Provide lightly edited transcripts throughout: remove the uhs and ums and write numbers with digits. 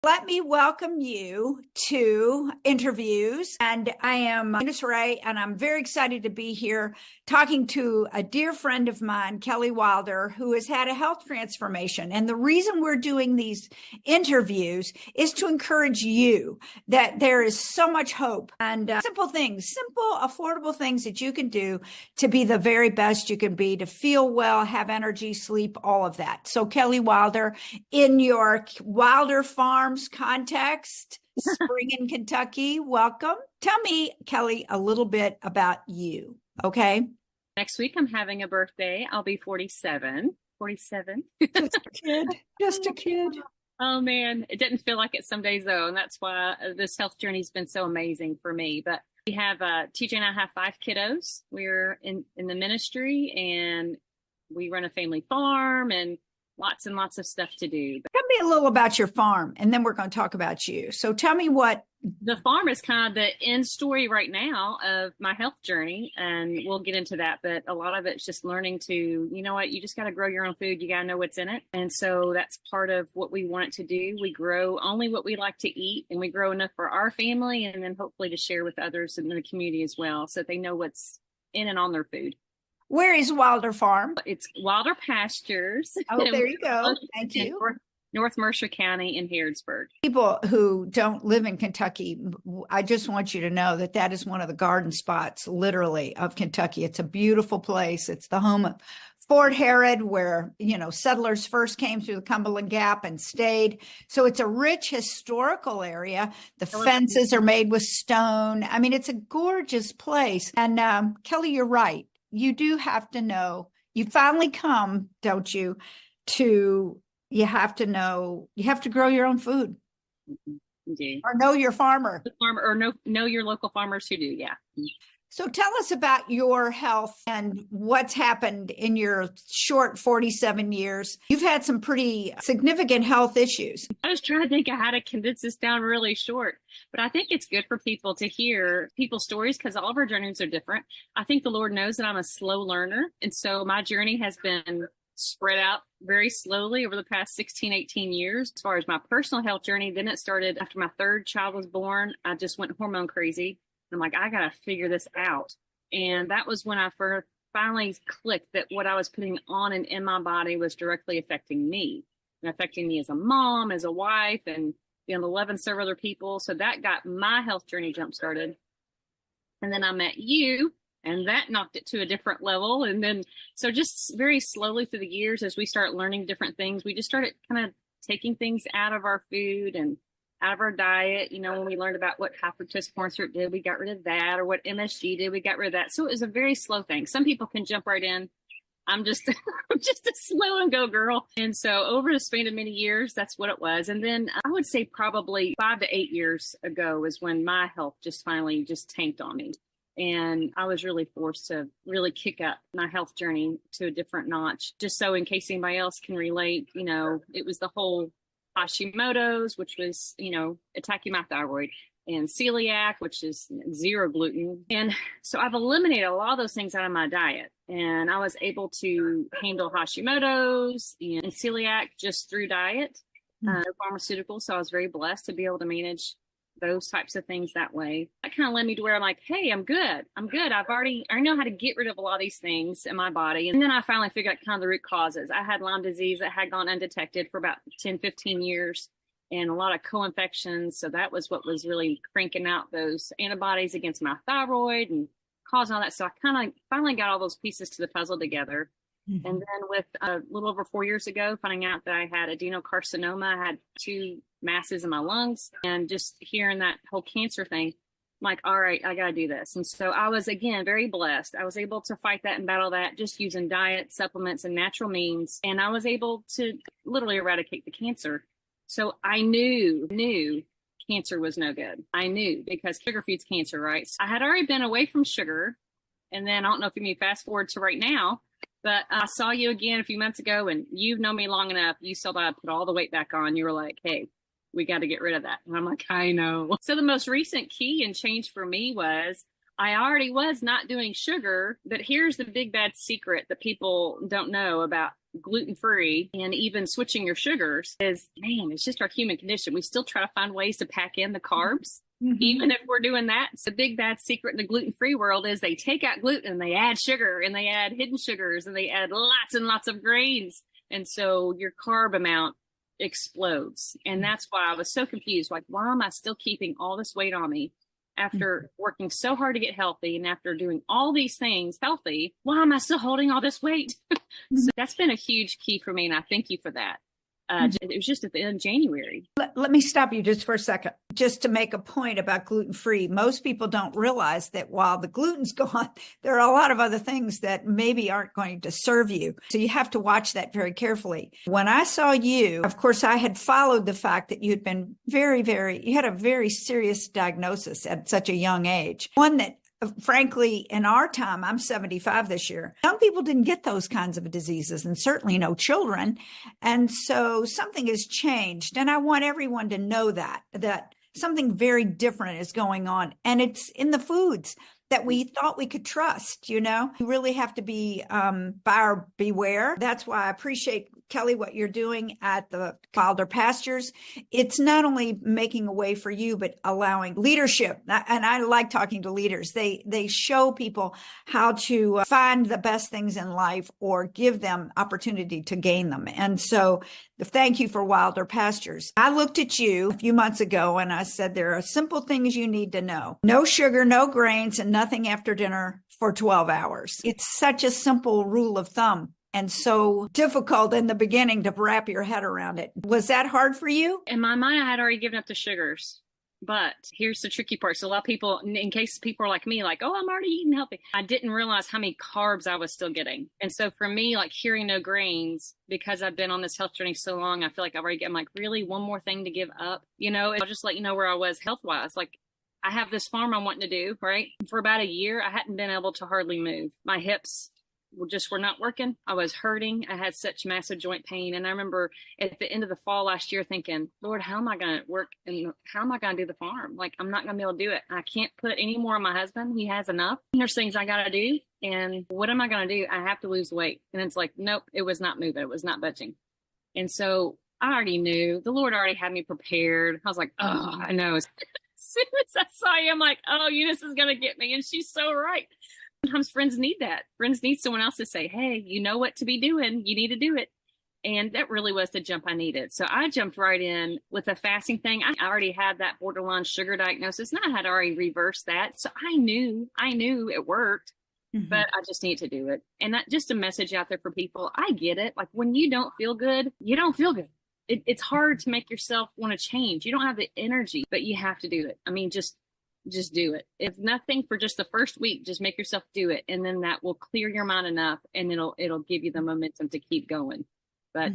Let me welcome you to Interviews. And I am Eunice, and I'm very excited to be here talking to a dear friend of mine, Kelli Wilder, who has had a health transformation. And the reason we're doing these interviews is to encourage you that there is so much hope and simple things, simple, affordable things that you can do to be the very best you can be, to feel well, have energy, sleep, all of that. So Kelli Wilder, in your Wilder Farms context, spring in Kentucky, welcome. Tell me, Kelli, a little bit about you, okay? Next week, I'm having a birthday. I'll be 47. 47. Just a kid. Just a kid. Oh, man. It didn't feel like it some days, though. And that's why this health journey has been so amazing for me. But we have, TJ and I have 5 kiddos. We're in the ministry, and we run a family farm and lots of stuff to do. Tell me a little about your farm, and then we're going to talk about you. So tell me what. The farm is kind of the end story right now of my health journey, and we'll get into that. But a lot of it's just learning to, you know what, you just got to grow your own food. You got to know what's in it. And so that's part of what we want it to do. We grow only what we like to eat, and we grow enough for our family, and then hopefully to share with others in the community as well, so they know what's in and on their food. Where is Wilder Farm? It's Wilder Pastures. Oh, there you go. Thank you. North Mercer County in Harrodsburg. People who don't live in Kentucky, I just want you to know that that is one of the garden spots, literally, of Kentucky. It's a beautiful place. It's the home of Fort Herod, where, settlers first came through the Cumberland Gap and stayed. So it's a rich historical area. The fences are made with stone. I mean, it's a gorgeous place. And Kelli, you're right. You do have to know, you finally come, don't you, you have to know, you have to grow your own food. Indeed. Or know your farmer. Know your local farmers who do, yeah. So tell us about your health and what's happened in your short 47 years. You've had some pretty significant health issues. I was trying to think of how to condense this down really short, but I think it's good for people to hear people's stories because all of our journeys are different. I think the Lord knows that I'm a slow learner. And so my journey has been spread out very slowly over the past 16, 18 years. As far as my personal health journey, then it started after my 3rd child was born. I just went hormone crazy. I'm like, I got to figure this out. And that was when I first finally clicked that what I was putting on and in my body was directly affecting me and affecting me as a mom, as a wife, and being able to love and serve other people. So that got my health journey jump started. And then I met you, and that knocked it to a different level. And then, so just very slowly through the years, as we start learning different things, we just started kind of taking things out of our food and out of our diet. When we learned about what high fructose corn syrup did, we got rid of that, or what MSG did, we got rid of that. So it was a very slow thing. Some people can jump right in. I'm just, I'm just a slow and go girl. And so over the span of many years, that's what it was. And then I would say probably 5 to 8 years ago was when my health just finally just tanked on me. And I was really forced to really kick up my health journey to a different notch. Just so in case anybody else can relate, it was the whole Hashimoto's, which was, attacking my thyroid, and celiac, which is 0 gluten. And so I've eliminated a lot of those things out of my diet. And I was able to handle Hashimoto's and celiac just through diet, no pharmaceuticals. So I was very blessed to be able to manage those types of things that way. That kind of led me to where I'm like, hey, I'm good. I know how to get rid of a lot of these things in my body. And then I finally figured out kind of the root causes. I had Lyme disease that had gone undetected for about 10, 15 years and a lot of co-infections. So that was what was really cranking out those antibodies against my thyroid and causing all that. So I kind of finally got all those pieces to the puzzle together. Mm-hmm. And then with a little over 4 years ago, finding out that I had adenocarcinoma, I had 2 masses in my lungs, and just hearing that whole cancer thing, I'm like, all right, I got to do this. And so I was, again, very blessed. I was able to fight that and battle that just using diet, supplements, and natural means. And I was able to literally eradicate the cancer. So I knew cancer was no good. I knew, because sugar feeds cancer, right? So I had already been away from sugar. And then I don't know if you mean fast forward to right now, but I saw you again a few months ago, and you've known me long enough. You saw that I put all the weight back on. You were like, hey, we got to get rid of that. And I'm like, I know. So the most recent key and change for me was I already was not doing sugar, but here's the big bad secret that people don't know about gluten-free and even switching your sugars is, man, it's just our human condition. We still try to find ways to pack in the carbs. Even if we're doing that. So the big bad secret in the gluten-free world is they take out gluten and they add sugar and they add hidden sugars and they add lots and lots of grains. And so your carb amount explodes. And that's why I was so confused. Like, why am I still keeping all this weight on me after working so hard to get healthy and after doing all these things healthy? Why am I still holding all this weight? So that's been a huge key for me. And I thank you for that. It was just at the end of January. Let me stop you just for a second, just to make a point about gluten-free. Most people don't realize that while the gluten's gone, there are a lot of other things that maybe aren't going to serve you. So you have to watch that very carefully. When I saw you, of course, I had followed the fact that you'd been you had a very serious diagnosis at such a young age. One that, frankly, in our time, I'm 75 this year, young people didn't get those kinds of diseases, and certainly no children. And so something has changed. And I want everyone to know that something very different is going on. And it's in the foods that we thought we could trust. You really have to be buyer beware. That's why I appreciate, Kelli, what you're doing at the Wilder Pastures. It's not only making a way for you, but allowing leadership. And I like talking to leaders. They show people how to find the best things in life or give them opportunity to gain them. And so thank you for Wilder Pastures. I looked at you a few months ago and I said, there are simple things you need to know. No sugar, no grains, and nothing after dinner for 12 hours. It's such a simple rule of thumb. And so difficult in the beginning to wrap your head around it. Was that hard for you? In my mind, I had already given up the sugars. But here's the tricky part. So a lot of people, in case people are like me, like, oh, I'm already eating healthy. I didn't realize how many carbs I was still getting. And so for me, like hearing no grains, because I've been on this health journey so long, I feel like I'm like, really one more thing to give up? I'll just let you know where I was health-wise. Like, I have this farm I'm wanting to do, right? For about a year, I hadn't been able to hardly move. My hips were not working. I was hurting. I had such massive joint pain. And I remember at the end of the fall last year thinking, Lord, how am I going to work and how am I going to do the farm? Like, I'm not going to be able to do it. I can't put any more on my husband. He has enough. There's things I got to do. And what am I going to do? I have to lose weight. And it's like, nope, it was not moving. It was not budging. And so I already knew. The Lord already had me prepared. I was like, oh, I know. As soon as I saw you, I'm like, oh, Eunice is going to get me. And she's so right. Sometimes friends need that. Friends need someone else to say, hey, you know what to be doing. You need to do it. And that really was the jump I needed. So I jumped right in with the fasting thing. I already had that borderline sugar diagnosis, and I had already reversed that. So I knew it worked, but I just need to do it. And that just a message out there for people. I get it. Like, when you don't feel good, you don't feel good. It's hard to make yourself want to change. You don't have the energy, but you have to do it. I mean, just do it. If nothing, for just the first week, just make yourself do it. And then that will clear your mind enough, and it'll give you the momentum to keep going. But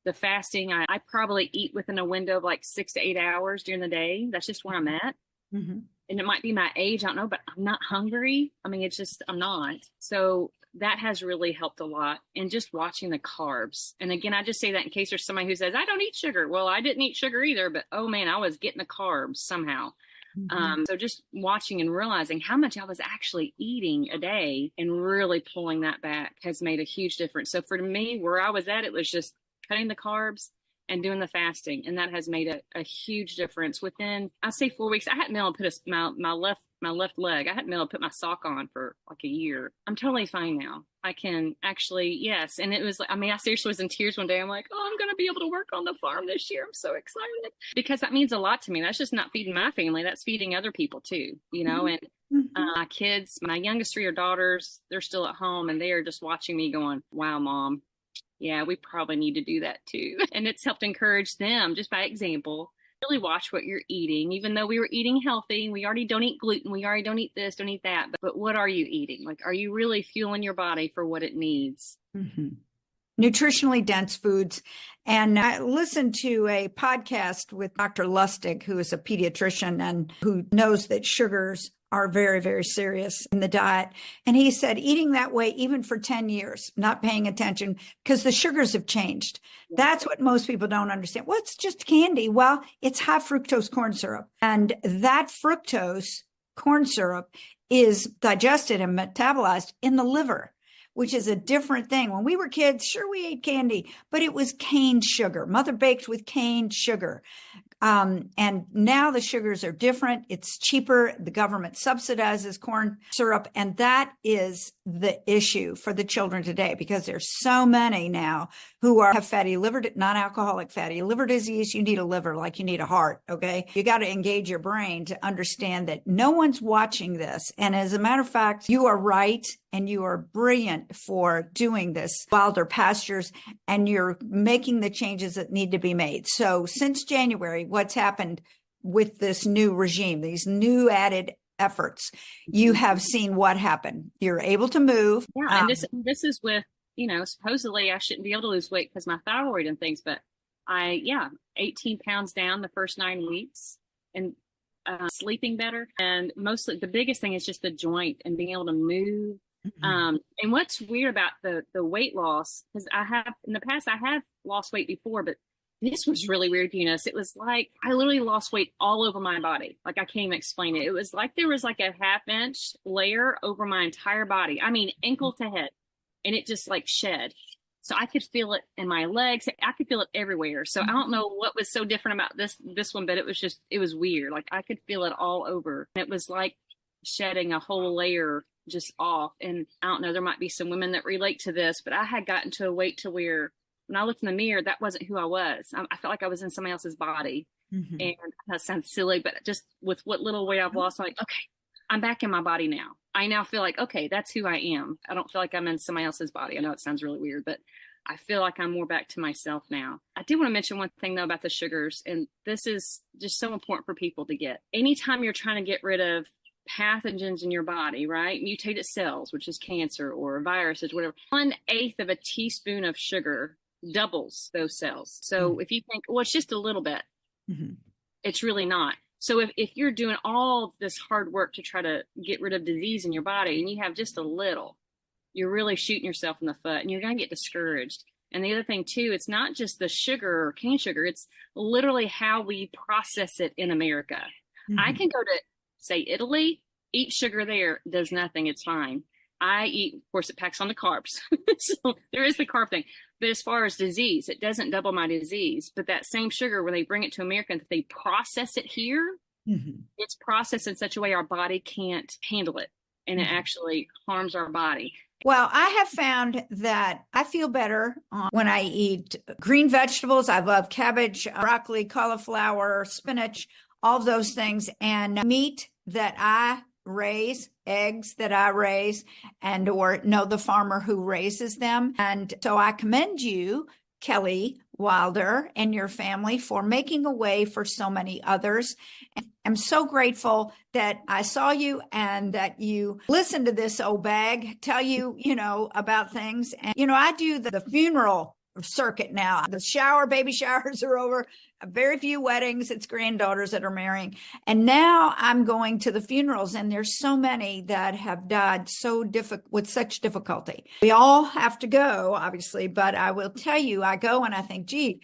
the fasting, I probably eat within a window of like 6 to 8 hours during the day. That's just where I'm at. And it might be my age, I don't know, but I'm not hungry. I mean, it's just, I'm not. So that has really helped a lot. And just watching the carbs. And again, I just say that in case there's somebody who says, I don't eat sugar. Well, I didn't eat sugar either, but oh man, I was getting the carbs somehow. So just watching and realizing how much I was actually eating a day and really pulling that back has made a huge difference. So for me, where I was at, it was just cutting the carbs and doing the fasting. And that has made a huge difference. Within, I say 4 weeks, I hadn't been able to put my left leg, I hadn't been able to put my sock on for like a year. I'm totally fine now. I can actually, yes. And it was like, I mean, I seriously was in tears one day. I'm like, oh, I'm going to be able to work on the farm this year. I'm so excited, because that means a lot to me. That's just not feeding my family. That's feeding other people too, and my kids, my youngest 3 are daughters. They're still at home, and they are just watching me going, wow, Mom. Yeah, we probably need to do that too. And it's helped encourage them just by example. Really watch what you're eating. Even though we were eating healthy, we already don't eat gluten, we already don't eat this, don't eat that. But what are you eating? Like, are you really fueling your body for what it needs? Nutritionally dense foods. And I listened to a podcast with Dr. Lustig, who is a pediatrician and who knows that sugars are very, very serious in the diet. And he said, eating that way, even for 10 years, not paying attention, because the sugars have changed. That's what most people don't understand. Well, it's just candy. Well, it's high fructose corn syrup. And that fructose corn syrup is digested and metabolized in the liver, which is a different thing. When we were kids, sure, we ate candy, but it was cane sugar, mother baked with cane sugar. And now the sugars are different. It's cheaper. The government subsidizes corn syrup. And that is the issue for the children today, because there's so many now who have fatty liver, non-alcoholic fatty liver disease. You need a liver like you need a heart. Okay. You got to engage your brain to understand that no one's watching this. And as a matter of fact, you are right. And you are brilliant for doing this, Wilder Pastures, and you're making the changes that need to be made. So since January, what's happened with this new regime, these new added efforts, you have seen what happened. You're able to move. Yeah, and this is with, supposedly I shouldn't be able to lose weight because my thyroid and things, but 18 pounds down the first 9 weeks, and sleeping better. And mostly the biggest thing is just the joint and being able to move. And what's weird about the weight loss, because in the past I have lost weight before, but this was really weird, Eunice. It was like I literally lost weight all over my body. Like I can't even explain it. It was like there was like a 1/2-inch layer over my entire body. I mean, ankle to head, and it just like shed. So I could feel it in my legs. I could feel it everywhere. So I don't know what was so different about this one, but it was weird. Like I could feel it all over. It was like shedding a whole layer just off. And I don't know, there might be some women that relate to this, but I had gotten to a weight to where when I looked in the mirror, that wasn't who I was. I felt like I was in somebody else's body. And that sounds silly, but just with what little weight I've lost, I'm like, okay, I'm back in my body now. I now feel like, okay, that's who I am. I don't feel like I'm in somebody else's body. I know it sounds really weird, but I feel like I'm more back to myself now. I do want to mention one thing though about the sugars, and this is just so important for people to get. Anytime you're trying to get rid of pathogens in your body, right? Mutated cells, which is cancer or viruses, whatever. 1/8 of a teaspoon of sugar doubles those cells. So if you think, well, it's just a little bit, it's really not. So if you're doing all this hard work to try to get rid of disease in your body and you have just a little, you're really shooting yourself in the foot and you're going to get discouraged. And the other thing too, it's not just the sugar or cane sugar, it's literally how we process it in America. I can go to, say, Italy, eat sugar there, does nothing, it's fine. I eat, of course, it packs on the carbs. So there is the carb thing. But as far as disease, it doesn't double my disease. But that same sugar, when they bring it to America and they process it here, it's processed in such a way our body can't handle it. And it actually harms our body. Well, I have found that I feel better when I eat green vegetables. I love cabbage, broccoli, cauliflower, spinach, all of those things, and meat that I raise, eggs that I raise, and or know the farmer who raises them. And so I commend you, Kelli Wilder, and your family for making a way for so many others. And I'm so grateful that I saw you and that you listened to this old bag tell you, about things. And, I do the funeral circuit now. The baby showers are over. Very few weddings. It's granddaughters that are marrying. And now I'm going to the funerals, and there's so many that have died with such difficulty. We all have to go, obviously, but I will tell you, I go and I think, gee,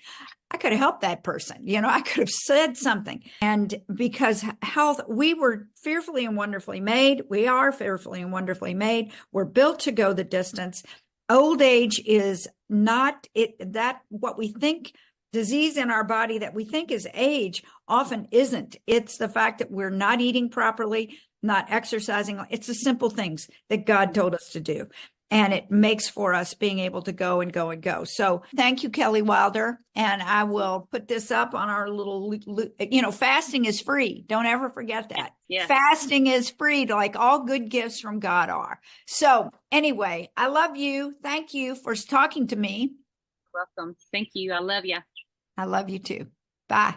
I could have helped that person. I could have said something. And because we were fearfully and wonderfully made. We are fearfully and wonderfully made. We're built to go the distance. Old age is not what we think. Disease in our body that we think is age often isn't. It's the fact that we're not eating properly, not exercising. It's the simple things that God told us to do. And it makes for us being able to go and go and go. So thank you, Kelli Wilder. And I will put this up on our little, fasting is free. Don't ever forget that. Yes. Fasting is free, like all good gifts from God are. So anyway, I love you. Thank you for talking to me. Welcome. Thank you. I love you. I love you too. Bye.